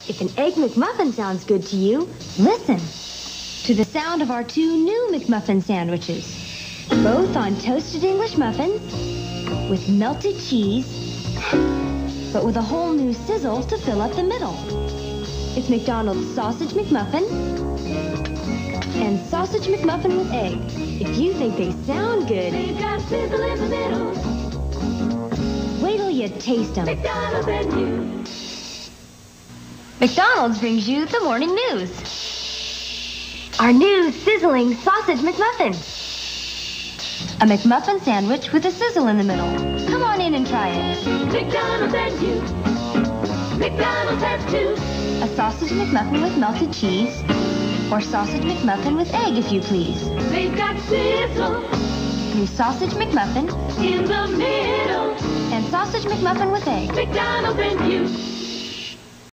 If an Egg McMuffin sounds good to you, listen to the sound of our two new McMuffin sandwiches. Both on toasted English muffins with melted cheese, but with a whole new sizzle to fill up the middle. It's McDonald's Sausage McMuffin and Sausage McMuffin with egg. If you think they sound good, they've got sizzle in the middle. Wait till you taste them. McDonald's and you. McDonald's brings you the morning news. Our new sizzling Sausage McMuffin. A McMuffin sandwich with a sizzle in the middle. Come on in and try it. McDonald's and you. McDonald's has two. A Sausage McMuffin with melted cheese, or Sausage McMuffin with egg, if you please. They've got sizzle. New Sausage McMuffin in the middle. And Sausage McMuffin with egg. McDonald's and you.